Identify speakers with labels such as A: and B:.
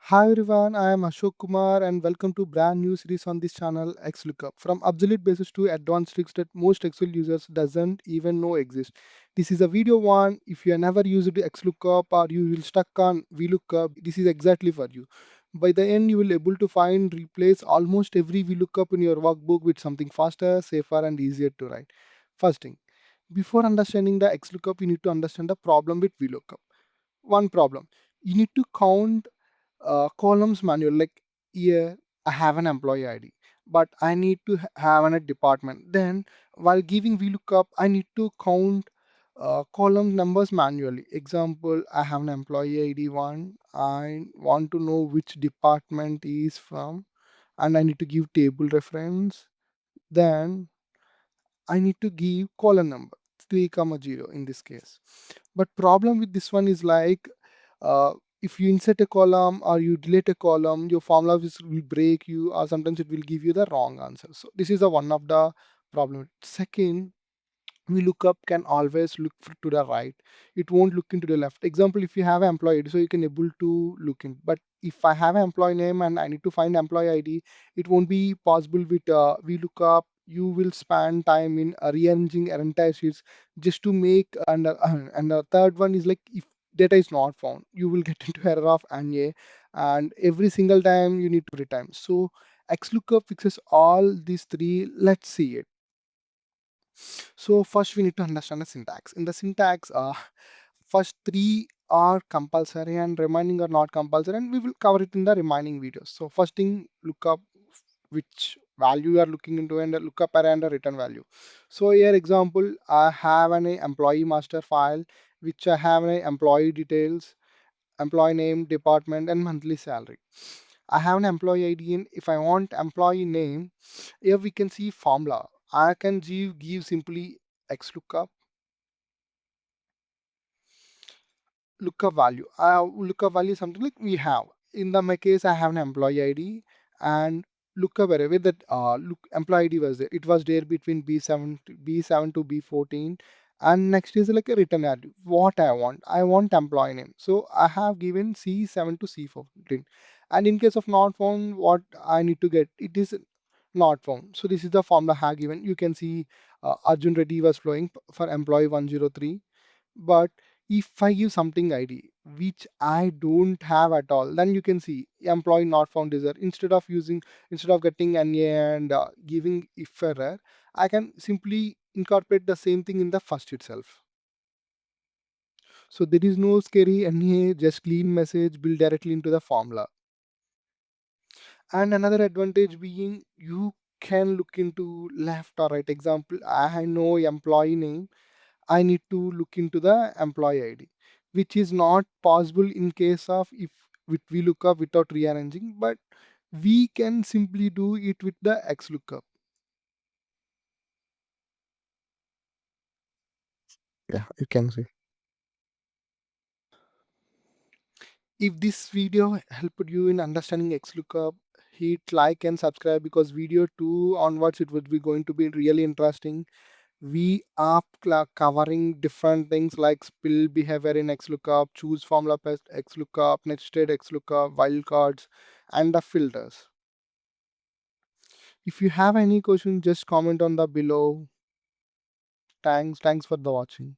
A: Hi everyone, I am Ashok Kumar and welcome to brand new series on this channel XLOOKUP. From absolute basis to advanced tricks that most Excel users doesn't even know exist. This is a video one. If you have never used XLOOKUP or you will stuck on VLOOKUP, this is exactly for you. By the end, you will able to find replace almost every VLOOKUP in your workbook with something faster, safer and easier to write. First thing, before understanding the XLOOKUP, you need to understand the problem with VLOOKUP. One problem, you need to count columns manual. Like here I have an employee ID, but I need to have a department. Then while giving VLOOKUP, I need to count column numbers manually. Example, I have an employee ID 1. I want to know which department is from, and I need to give table reference. Then I need to give column number 3 comma 0 in this case. But problem with this one is like uh, if you insert a column or you delete a column, your formula will break you, or sometimes it will give you the wrong answer. So this is the one of the problem. Second, VLOOKUP can always look to the right. It won't look into the left. Example, if you have an employee ID, so you can able to look in. But if I have an employee name and I need to find employee ID, it won't be possible with VLOOKUP. You will spend time in rearranging entire sheets just to make. And the third one is like if data is not found, you will get into error of NA, and every single time you need to return. So XLOOKUP fixes all these three. Let's see it. So first we need to understand the syntax. In the syntax, first three are compulsory and remaining are not compulsory, and we will cover it in the remaining videos. So first thing, lookup which value you are looking into, and a lookup array and a return value. So here example, I have an employee master file which I have an employee details, employee name, department, and monthly salary. I have an employee ID, and if I want employee name, here we can see formula. I can give simply XLOOKUP lookup value. Lookup value is something like we have. In my case, I have an employee ID and lookup array with that employee ID was there. It was there between B7 to B14. And next is like a return value. What I want employee name. So I have given C7 to C14. And in case of not found, what I need to get, it is not found. So this is the formula I have given. You can see Arjun Reddy was flowing for employee 103. But if I give something ID which I don't have at all, then you can see employee not found is there. Instead of getting NA and giving if error, I can simply incorporate the same thing in the first itself. So there is no scary NA, just clean message built directly into the formula. And another advantage being you can look into left or right. Example, I know employee name, I need to look into the employee ID, which is not possible in case of if we look up without rearranging, but we can simply do it with the XLOOKUP. Yeah, you can see. If this video helped you in understanding XLOOKUP, hit like and subscribe because video 2 onwards it would be going to be really interesting. We are covering different things like spill behavior in XLOOKUP, choose formula pest XLOOKUP, nested XLOOKUP, wildcards, and the filters. If you have any question, just comment on the below. Thanks for the watching.